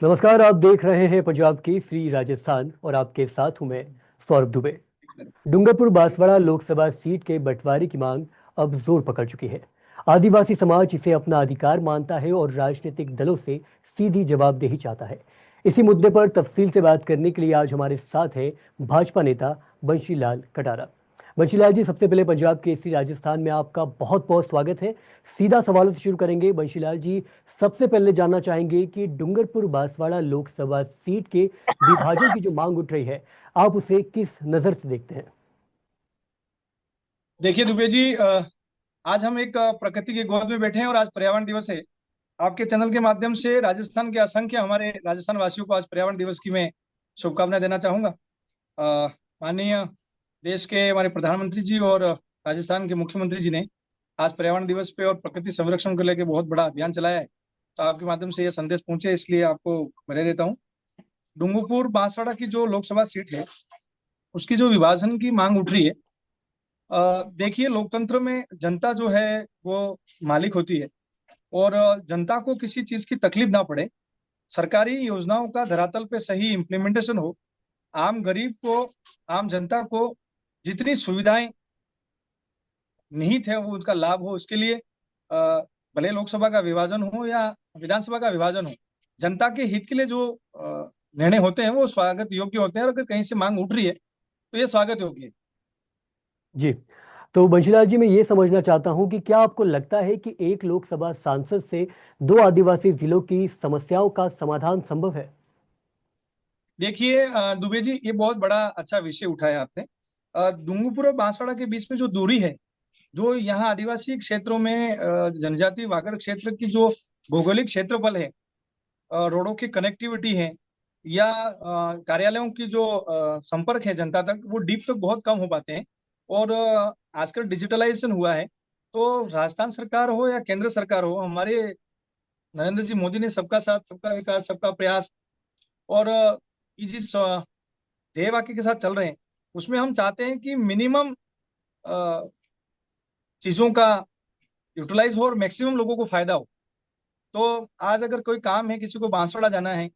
नमस्कार। आप देख रहे हैं पंजाब की फ्री राजस्थान और आपके साथ हूं मैं सौरभ दुबे। डूंगरपुर बांसवाड़ा लोकसभा सीट के बंटवारे की मांग अब जोर पकड़ चुकी है। आदिवासी समाज इसे अपना अधिकार मानता है और राजनीतिक दलों से सीधी जवाबदेही चाहता है। इसी मुद्दे पर तफसील से बात करने के लिए आज हमारे साथ है भाजपा नेता बंशीलाल कटारा। बंशीलाल जी, सबसे पहले पंजाब केसरी राजस्थान में आपका बहुत बहुत स्वागत है। सीधा सवालों से शुरू करेंगे। बंशीलाल जी, सबसे पहले जानना चाहेंगे कि डूंगरपुर बांसवाड़ा लोकसभा सीट के विभाजन की जो मांग उठ रही है, आप उसे किस नजर से देखते हैं? देखिए दुबे जी, आज हम एक प्रकृति की गोद में बैठे हैं और आज पर्यावरण दिवस है। आपके चैनल के माध्यम से राजस्थान के असंख्य हमारे राजस्थान वासियों को आज पर्यावरण दिवस की मैं शुभकामनाएं देना चाहूंगा। माननीय देश के हमारे प्रधानमंत्री जी और राजस्थान के मुख्यमंत्री जी ने आज पर्यावरण दिवस पे और प्रकृति संरक्षण को लेकर बहुत बड़ा अभियान चलाया है। तो आपके माध्यम से यह संदेश पहुंचे, इसलिए आपको बधाई देता हूँ। डूंगरपुर बांसवाड़ा की जो लोकसभा सीट है, उसकी जो विभाजन की मांग उठ रही है। देखिए, लोकतंत्र में जनता जो है वो मालिक होती है और जनता को किसी चीज की तकलीफ ना पड़े, सरकारी योजनाओं का धरातल पे सही इम्प्लीमेंटेशन हो, आम गरीब को, आम जनता को जितनी सुविधाएं निहित है वो उसका लाभ हो, उसके लिए भले लोकसभा का विभाजन हो या विधानसभा का विभाजन हो, जनता के हित के लिए जो निर्णय होते हैं वो स्वागत योग्य होते हैं। और अगर कहीं से मांग उठ रही है तो ये स्वागत योग्य है। जी, तो बंशीलाल जी, मैं ये समझना चाहता हूं कि क्या आपको लगता है कि एक लोकसभा सांसद से दो आदिवासी जिलों की समस्याओं का समाधान संभव है? देखिए दुबे जी, ये बहुत बड़ा अच्छा विषय उठाया आपने। डूंगरपुर और बांसवाड़ा के बीच में जो दूरी है, जो यहाँ आदिवासी क्षेत्रों में जनजाति वागड़ क्षेत्र की जो भौगोलिक क्षेत्रफल है, रोडों की कनेक्टिविटी है या कार्यालयों की जो संपर्क है जनता तक, वो डीप तक बहुत कम हो पाते हैं। और आजकल डिजिटलाइजेशन हुआ है, तो राजस्थान सरकार हो या केंद्र सरकार हो, हमारे नरेंद्र जी मोदी ने सबका साथ सबका विकास सबका प्रयास और ये जिस ध्येय वाक्य के साथ चल रहे हैं, उसमें हम चाहते हैं कि मिनिमम चीजों का यूटिलाइज हो और मैक्सिमम लोगों को फायदा हो। तो आज अगर कोई काम है, किसी को बांसवाड़ा जाना है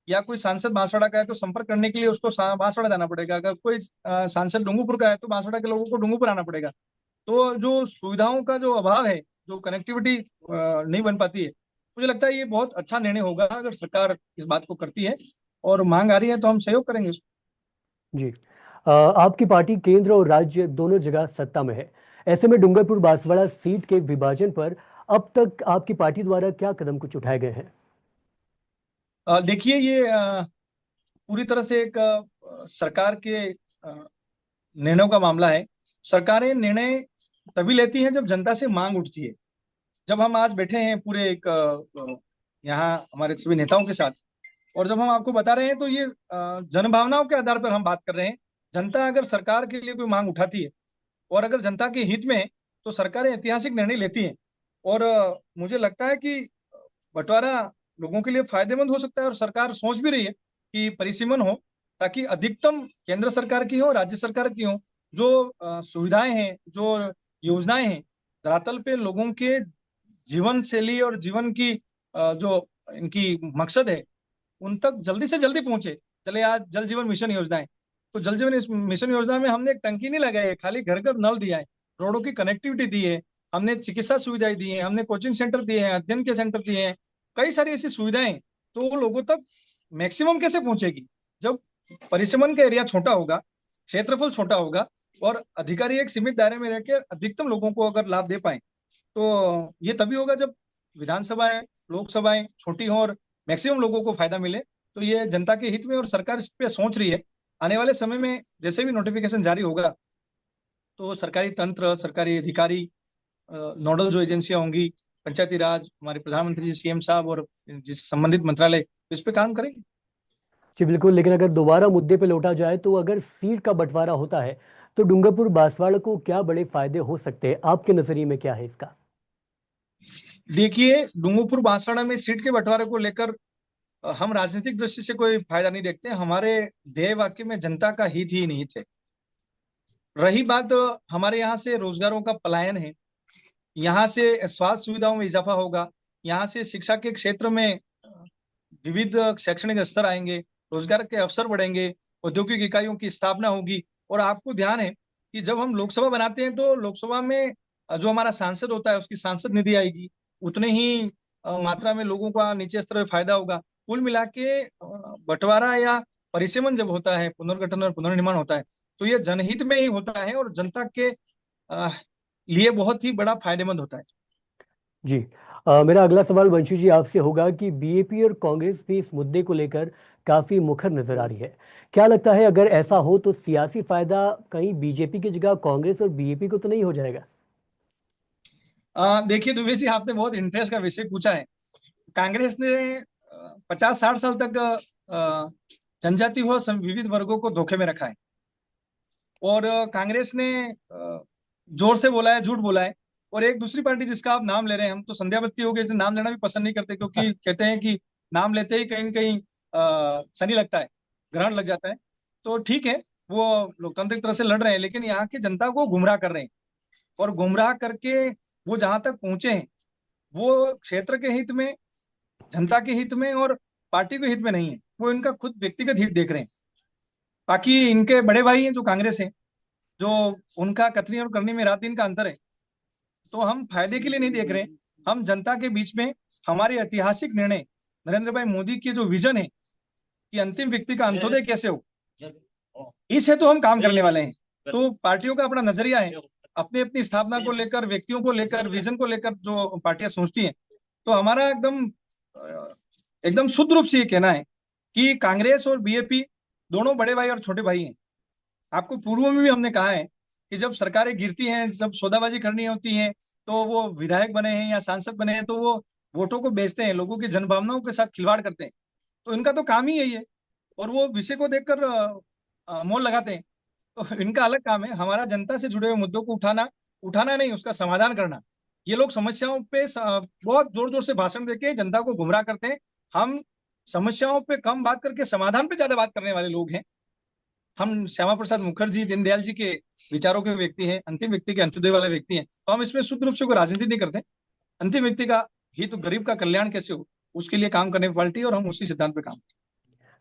या कोई सांसद बांसवाड़ा का है, तो संपर्क करने के लिए उसको बांसवाड़ा जाना पड़ेगा। अगर कोई सांसद डूंगरपुर का है तो बांसवाड़ा के लोगों को डूंगरपुर आना पड़ेगा। तो जो सुविधाओं का जो अभाव है, जो कनेक्टिविटी नहीं बन पाती है, मुझे लगता है ये बहुत अच्छा निर्णय होगा अगर सरकार इस बात को करती है। और मांग आ रही है तो हम सहयोग करेंगे उसको। जी, आपकी पार्टी केंद्र और राज्य दोनों जगह सत्ता में है। ऐसे में डूंगरपुर बांसवाड़ा सीट के विभाजन पर अब तक आपकी पार्टी द्वारा क्या कदम कुछ उठाए गए हैं? देखिए, ये पूरी तरह से एक सरकार के निर्णयों का मामला है। सरकारें निर्णय तभी लेती हैं जब जनता से मांग उठती है। जब हम आज बैठे हैं पूरे एक यहाँ हमारे सभी नेताओं के साथ, और जब हम आपको बता रहे हैं, तो ये जनभावनाओं के आधार पर हम बात कर रहे हैं। जनता अगर सरकार के लिए कोई मांग उठाती है और अगर जनता के हित में है, तो सरकारें ऐतिहासिक निर्णय लेती हैं। और मुझे लगता है कि बंटवारा लोगों के लिए फायदेमंद हो सकता है, और सरकार सोच भी रही है कि परिसीमन हो, ताकि अधिकतम केंद्र सरकार की हो, राज्य सरकार की हो, जो सुविधाएं हैं, जो योजनाएं हैं, धरातल पे लोगों के जीवन शैली और जीवन की जो इनकी मकसद है, उन तक जल्दी से जल्दी पहुंचे। चले, आज जल जीवन मिशन योजना है, तो जल जीवन मिशन योजना में हमने एक टंकी नहीं लगाई है, खाली घर घर नल दिया है, रोडों की कनेक्टिविटी दी है, हमने चिकित्सा सुविधाएं दी है, हमने कोचिंग सेंटर दिए हैं, अध्ययन के सेंटर दिए हैं, कई सारी ऐसी सुविधाएं। तो वो लोगों तक मैक्सिमम कैसे पहुंचेगी जब परिसीमन का एरिया छोटा होगा, क्षेत्रफल छोटा होगा, और अधिकारी एक सीमित दायरे में रह के अधिकतम लोगों को अगर लाभ दे पाए, तो ये तभी होगा जब विधानसभाएं, लोकसभाएं छोटी हों और मैक्सिमम लोगों को फायदा मिले। तो ये जनता के हित में, और सरकार इस पे सोच रही है। आने वाले समय में जैसे भी नोटिफिकेशन जारी होगा, तो सरकारी तंत्र, सरकारी अधिकारी, नोडल जो एजेंसियां होंगी, पंचायती राज, हमारे प्रधानमंत्री जी, सीएम साहब और जिस संबंधित मंत्रालय, इस पे काम करेंगे। जी बिल्कुल, लेकिन अगर दोबारा मुद्दे पे लौटा जाए तो अगर सीट का बंटवारा होता है तो डूंगरपुर बांसवाड़ा को क्या बड़े फायदे हो सकते हैं? आपके नजरिए में क्या है इसका? देखिए, डूंगरपुर बांसवाड़ा में सीट के बंटवारे को लेकर हम राजनीतिक दृष्टि से कोई फायदा नहीं देखते। हमारे ध्येय वाक्य में जनता का हित ही निहित है। रही बात हमारे यहाँ से रोजगारों का पलायन है, यहाँ से स्वास्थ्य सुविधाओं में इजाफा होगा, यहाँ से शिक्षा के क्षेत्र में विविध शैक्षणिक स्तर आएंगे, रोजगार के अवसर बढ़ेंगे, औद्योगिक इकाइयों की स्थापना होगी। और आपको ध्यान है कि जब हम लोकसभा बनाते हैं तो लोकसभा में जो हमारा सांसद होता है उसकी सांसद निधि आएगी, उतने ही मात्रा में लोगों का नीचे स्तर पे फायदा होगा। कुल मिला के बंटवारा या परिसीमन जब होता है, पुनर्गठन और पुनर्निर्माण होता है, तो ये जनहित में ही होता है और जनता के अ, लिए बहुत ही बड़ा फायदेमंद होता है। जी। मेरा अगला सवाल वंशु जी आपसे होगा कि बीएपी और कांग्रेस भी इस मुद्दे को लेकर काफी मुखर नजर आ रही है। क्या लगता है अगर ऐसा हो तो सियासी फायदा कहीं बीजेपी की जगह कांग्रेस और बीएपी को तो नहीं हो जाएगा? देखिए दुबे जी, आपने बहुत इंटरेस्ट का विषय पूछा है। कांग्रेस ने 50-60 साल तक जनजाति व विविध वर्गों को धोखे में रखा है। और कांग्रेस ने जोर से बोला है, झूठ बोला है। और एक दूसरी पार्टी जिसका आप नाम ले रहे हैं, हम तो संध्या बत्ती हो गए, इसे नाम लेना भी पसंद नहीं करते, क्योंकि कहते हैं कि नाम लेते ही कहीं न कहीं शनि लगता है, ग्रहण लग जाता है। तो ठीक है, वो लोकतांत्रिक तरह से लड़ रहे हैं, लेकिन यहाँ की जनता को गुमराह कर रहे हैं। और गुमराह करके वो जहां तक पहुंचे हैं, वो क्षेत्र के हित में, जनता के हित में और पार्टी के हित में नहीं है। वो इनका खुद व्यक्तिगत हित देख रहे हैं। बाकी इनके बड़े भाई हैं जो कांग्रेस है, जो उनका कथनी और करनी में रात दिन का अंतर है। तो हम फायदे के लिए नहीं देख रहे हैं, हम जनता के बीच में हमारे ऐतिहासिक निर्णय, नरेंद्र भाई मोदी की जो विजन है कि अंतिम व्यक्ति का अंत्योदय कैसे हो, इस हेतु हम काम करने वाले हैं। तो पार्टियों का अपना नजरिया है, अपनी अपनी स्थापना को लेकर, व्यक्तियों को लेकर, विजन को लेकर जो पार्टियां सोचती हैं। तो हमारा एकदम शुद्ध रूप से ये कहना है कि कांग्रेस और बीएपी दोनों बड़े भाई और छोटे भाई हैं। आपको पूर्व में भी हमने कहा है कि जब सरकारें गिरती हैं, जब सौदाबाजी करनी होती है, तो वो विधायक बने हैं या सांसद बने हैं तो वो वोटों को बेचते हैं, लोगों की जनभावनाओं के साथ खिलवाड़ करते हैं। तो इनका तो काम ही यही है। और वो विषय को देखकर मोल लगाते हैं। तो इनका अलग काम है, हमारा जनता से जुड़े हुए मुद्दों को उठाना, उठाना नहीं, उसका समाधान करना। ये लोग समस्याओं पे बहुत जोर जोर से भाषण देके जनता को गुमराह करते हैं। हम समस्याओं पे कम बात करके समाधान पे ज्यादा बात करने वाले लोग हैं। हम श्यामा प्रसाद मुखर्जी, दीनदयाल जी के विचारों के व्यक्ति हैं, अंतिम व्यक्ति के अंत्योदय वाले व्यक्ति हैं। तो हम इसमें शुद्ध रूप से कोई राजनीति नहीं करते। अंतिम व्यक्ति का हित, गरीब का कल्याण कैसे हो, उसके लिए काम करने की पार्टी है और हम उसी सिद्धांत पे काम।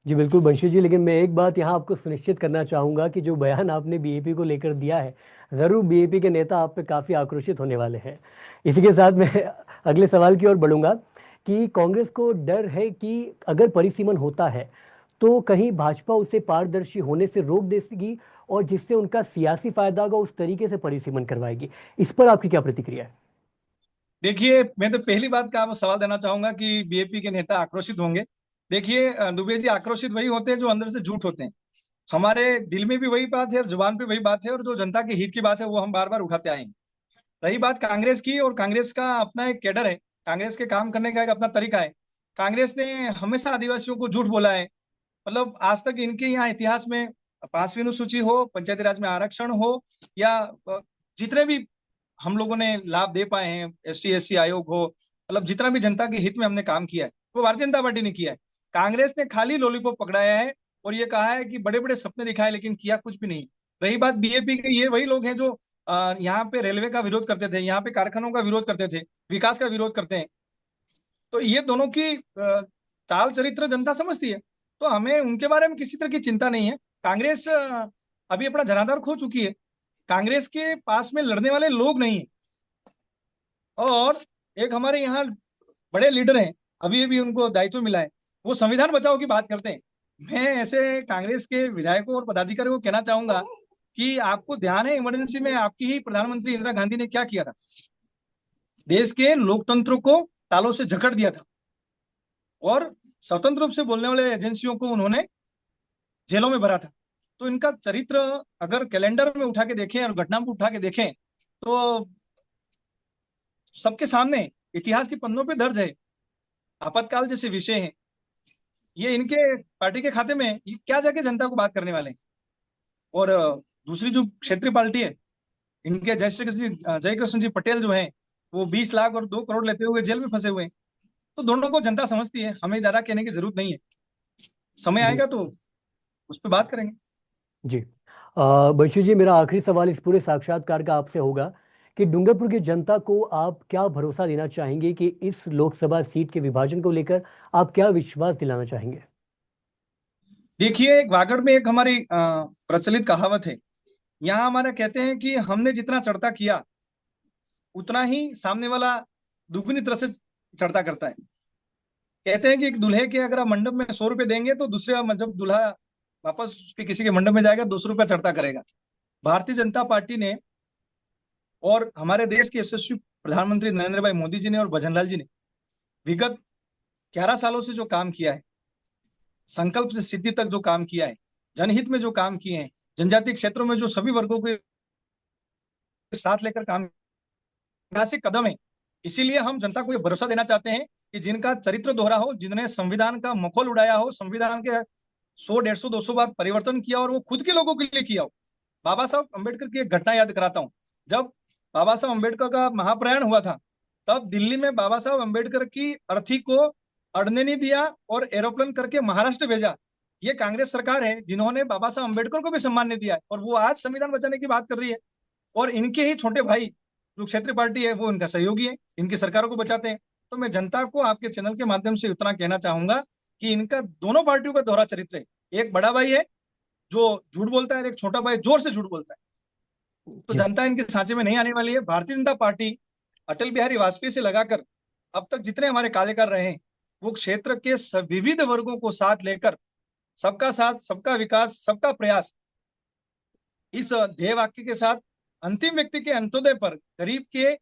जी बिल्कुल बंशी जी, लेकिन मैं एक बात यहाँ आपको सुनिश्चित करना चाहूंगा कि जो बयान आपने बीएपी को लेकर दिया है, ज़रूर बीएपी के नेता आप पे काफ़ी आक्रोशित होने वाले हैं। इसी के साथ मैं अगले सवाल की ओर बढ़ूंगा कि कांग्रेस को डर है कि अगर परिसीमन होता है तो कहीं भाजपा उसे पारदर्शी होने से रोक देगी और जिससे उनका सियासी फायदा होगा उस तरीके से परिसीमन करवाएगी। इस पर आपकी क्या प्रतिक्रिया है? देखिए, मैं तो पहली बात का आपको सवाल देना चाहूंगा कि बीएपी के नेता आक्रोशित होंगे। देखिए दुबे जी, आक्रोशित वही होते हैं जो अंदर से झूठ होते हैं। हमारे दिल में भी वही बात है और जुबान पे वही बात है, और जो जनता के हित की बात है वो हम बार बार उठाते आए हैं। रही बात कांग्रेस की, और कांग्रेस का अपना एक कैडर है, कांग्रेस के काम करने का एक अपना तरीका है। कांग्रेस ने हमेशा आदिवासियों को झूठ बोला है। मतलब आज तक इनके यहाँ इतिहास में 5वीं अनुसूची हो, पंचायती राज में आरक्षण हो, या जितने भी हम लोगों ने लाभ दे पाए हैं, एसटी एससी आयोग हो, मतलब जितना भी जनता के हित में हमने काम किया है वो भारतीय जनता पार्टी ने किया है। कांग्रेस ने खाली लॉलीपॉप पकड़ाया है और ये कहा है कि बड़े बड़े सपने दिखाए, लेकिन किया कुछ भी नहीं। रही बात बीएपी के, ये वही लोग हैं जो यहाँ पे रेलवे का विरोध करते थे, यहाँ पे कारखानों का विरोध करते थे, विकास का विरोध करते हैं। तो ये दोनों की चाल चरित्र जनता समझती है। तो हमें उनके बारे में किसी तरह की चिंता नहीं है। कांग्रेस अभी अपना जनाधार खो चुकी है। कांग्रेस के पास में लड़ने वाले लोग नहीं है। और एक हमारे यहाँ बड़े लीडर हैं, अभी अभी उनको दायित्व मिला है, वो संविधान बचाओ की बात करते हैं। मैं ऐसे कांग्रेस के विधायकों और पदाधिकारियों को कहना चाहूंगा कि आपको ध्यान है इमरजेंसी में आपकी ही प्रधानमंत्री इंदिरा गांधी ने क्या किया था? देश के लोकतंत्र को तालों से जकड़ दिया था और स्वतंत्र रूप से बोलने वाले एजेंसियों को उन्होंने जेलों में भरा था। तो इनका चरित्र अगर कैलेंडर में उठा के देखें और घटना में उठा के देखें तो सबके सामने इतिहास के पन्नों पे दर्ज है। आपातकाल जैसे विषय हैं, ये इनके पार्टी के खाते में, ये क्या जाके जनता को बात करने वाले हैं? और दूसरी जो क्षेत्रीय पार्टी है, इनके जय कृष्ण जी पटेल जो हैं, वो 20 लाख और 2 करोड़ लेते हुए जेल में फंसे हुए हैं। तो दोनों को जनता समझती है, हमें ज्यादा कहने की जरूरत नहीं है। समय जी आएगा तो उस पर बात करेंगे। जी। बंशी जी, मेरा आखिरी सवाल इस पूरे साक्षात्कार का आपसे होगा कि डूंगरपुर की जनता को आप क्या भरोसा देना चाहेंगे कि इस लोकसभा सीट के विभाजन को लेकर आप क्या विश्वास दिलाना चाहेंगे? देखिए, एक वागड़ में एक हमारी प्रचलित कहावत है। यहाँ हमारा कहते हैं कि हमने जितना चढ़ता किया उतना ही सामने वाला दुगनी तरह से चढ़ता करता है। कहते हैं कि एक दूल्हे के अगर आप मंडप में 100 रुपए देंगे तो दूसरे जब दूल्हा वापस उसके किसी के मंडप में जाएगा 200 रुपया चढ़ता करेगा। भारतीय जनता पार्टी ने और हमारे देश के यशस्वी प्रधानमंत्री नरेंद्र भाई मोदी जी ने और भजनलाल जी ने विगत 11 सालों से जो काम किया है, संकल्प से सिद्धि तक जो काम किया है, जनहित में जो काम किए हैं, जनजातीय क्षेत्रों में जो सभी वर्गों के साथ लेकर काम, ऐतिहासिक कदम है। इसीलिए हम जनता को ये भरोसा देना चाहते हैं कि जिनका चरित्र दोहरा हो, जिन्होंने संविधान का मखौल उड़ाया हो, संविधान के 100, 150, 200 बार परिवर्तन किया और वो खुद के लोगों के लिए किया हो। बाबा साहब अम्बेडकर की एक घटना याद कराता हूँ। जब बाबा साहब अम्बेडकर का महाप्रयाण हुआ था, तब दिल्ली में बाबा साहब अम्बेडकर की अर्थी को अड़ने नहीं दिया और एरोप्लेन करके महाराष्ट्र भेजा। ये कांग्रेस सरकार है जिन्होंने बाबा साहब अम्बेडकर को भी सम्मान नहीं दिया है, और वो आज संविधान बचाने की बात कर रही है। और इनके ही छोटे भाई जो क्षेत्रीय पार्टी है, वो इनका सहयोगी है, इनकी सरकारों को बचाते हैं। तो मैं जनता को आपके चैनल के माध्यम से उतना कहना चाहूंगा कि इनका दोनों पार्टियों का दोहरा चरित्र है। एक बड़ा भाई है जो झूठ बोलता है और एक छोटा भाई जोर से झूठ बोलता है। तो जी जनता इनके सांचे में नहीं आने वाली है। भारतीय जनता पार्टी अटल बिहारी वाजपेयी से लगाकर अब तक जितने हमारे कार्यकाल रहे हैं, वो क्षेत्र के विविध वर्गों को साथ लेकर सबका साथ, सबका विकास, सबका प्रयास, इस ध्येय वाक्य के साथ अंतिम व्यक्ति के अंत्योदय पर गरीब के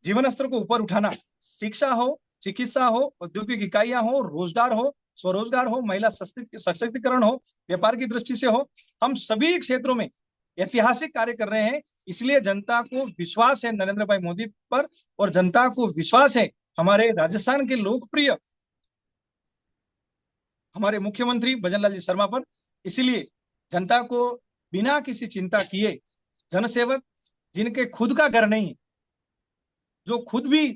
जीवन स्तर को ऊपर उठाना, शिक्षा हो, चिकित्सा हो, औद्योगिक इकाइयां हो, रोजगार हो, स्वरोजगार हो, महिला सशक्तिकरण हो, व्यापार की दृष्टि से हो, हम सभी क्षेत्रों में ऐतिहासिक कार्य कर रहे हैं। इसलिए जनता को विश्वास है नरेंद्र भाई मोदी पर, और जनता को विश्वास है हमारे राजस्थान के लोकप्रिय हमारे मुख्यमंत्री भजनलाल जी शर्मा पर। इसीलिए जनता को बिना किसी चिंता किए, जनसेवक जिनके खुद का घर नहीं है, जो खुद भी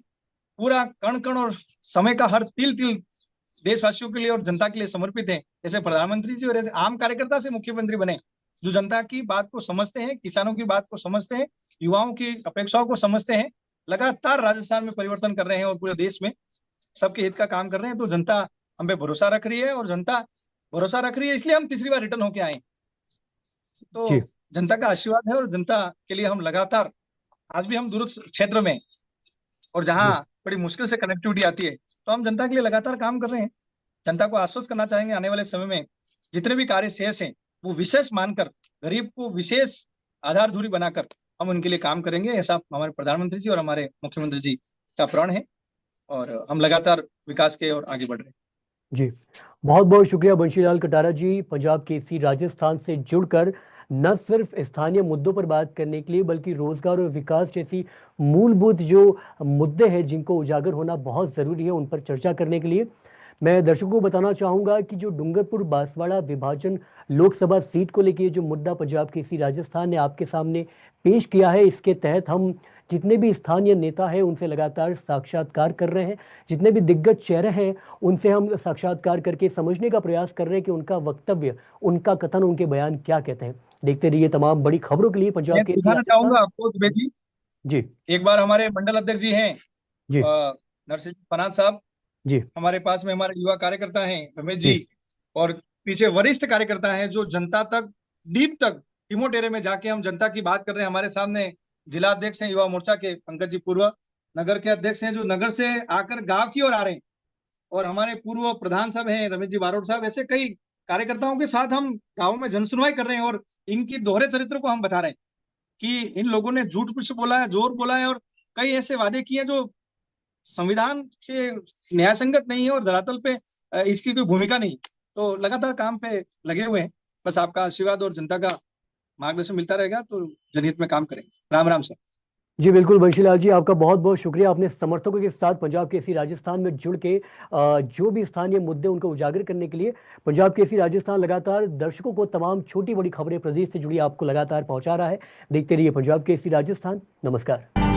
पूरा कण कण और समय का हर तिल तिल देशवासियों के लिए और जनता के लिए समर्पित है, ऐसे प्रधानमंत्री जी और ऐसे आम कार्यकर्ता से मुख्यमंत्री बने, जो जनता की बात को समझते हैं, किसानों की बात को समझते हैं, युवाओं की अपेक्षाओं को समझते हैं। लगातार राजस्थान में परिवर्तन कर रहे हैं और पूरे देश में सबके हित का काम कर रहे हैं। तो जनता हम पे भरोसा रख रही है, और जनता भरोसा रख रही है, इसलिए हम तीसरी बार रिटर्न होके आए। जी तो जनता का आशीर्वाद है, और जनता के लिए हम लगातार, आज भी हम दूर क्षेत्र में और जहाँ जी बड़ी मुश्किल से कनेक्टिविटी आती है, तो हम जनता के लिए लगातार काम कर रहे हैं। जनता को आश्वस्त करना चाहेंगे आने वाले समय में जितने भी कार्य शेष हैं, वो विशेष मानकर, गरीब को विशेष आधारधुरी बनाकर हम उनके लिए काम करेंगे। ऐसा हमारे प्रधानमंत्री जी और हमारे मुख्यमंत्री जी का प्रण है, और हम लगातार विकास के और आगे बढ़ रहे हैं। जी बहुत बहुत शुक्रिया बंशीलाल कटारा जी, पंजाब केसरी राजस्थान से जुड़कर न सिर्फ स्थानीय मुद्दों पर बात करने के लिए, बल्कि रोजगार और विकास जैसी मूलभूत जो मुद्दे हैं जिनको उजागर होना बहुत ज़रूरी है, उन पर चर्चा करने के लिए। मैं दर्शकों को बताना चाहूँगा कि जो डूंगरपुर बांसवाड़ा विभाजन लोकसभा सीट को लेकर जो मुद्दा पंजाब केसरी राजस्थान ने आपके सामने पेश किया है, इसके तहत हम जितने भी स्थानीय नेता हैं उनसे लगातार साक्षात्कार कर रहे हैं, जितने भी दिग्गज चेहरे हैं उनसे हम साक्षात्कार करके समझने का प्रयास कर रहे हैं कि उनका वक्तव्य, उनका कथन, उनके बयान क्या कहते हैं। देखते रहिए तमाम बड़ी खबरों के लिए पंजाब मैं केसरी दिखाना राजस्थान। चाहूंगा आपको दुबे जी, जी एक बार हमारे मंडल अध्यक्ष जी हैं जी नरसिंह पनाथ साहब, जी हमारे पास में हमारे युवा कार्यकर्ता हैं रमेश जी जी, और पीछे वरिष्ठ कार्यकर्ता हैं जो जनता तक, डीप तक, रिमोट एरिया में जाके हम जनता की बात कर रहे हैं। हमारे सामने जिला अध्यक्ष हैं युवा मोर्चा के पंकज जी पूर्व, नगर के अध्यक्ष हैं जो नगर से आकर गांव की ओर आ रहे हैं, और हमारे पूर्व प्रधान साहब हैं रमेश जी बारोट साहब। ऐसे कई कार्यकर्ताओं के साथ हम गाँव में जनसुनवाई कर रहे हैं, और इनकी दोहरे चरित्र को हम बता रहे हैं कि इन लोगों ने झूठ कुछ बोला है, जोर बोला है, और कई ऐसे वादे किए हैं जो संविधान से न्याय संगत नहीं है, और धरातल पे इसकी कोई भूमिका नहीं। तो लगातार काम पे लगे हुए हैं। बस आपका आशीर्वाद और जनता का मार्गदर्शन मिलता रहेगा तो जनहित में काम करेंगे। राम राम सर। जी बिल्कुल बंशीलाल जी, आपका बहुत बहुत शुक्रिया। आपने समर्थकों के साथ पंजाब केसरी राजस्थान में जुड़ के जो भी स्थानीय मुद्दे उनको उजागर करने के लिए पंजाब केसरी राजस्थान लगातार दर्शकों को तमाम छोटी बड़ी खबरें प्रदेश से जुड़ी आपको लगातार पहुंचा रहा है। देखते रहिए पंजाब केसरी राजस्थान। नमस्कार।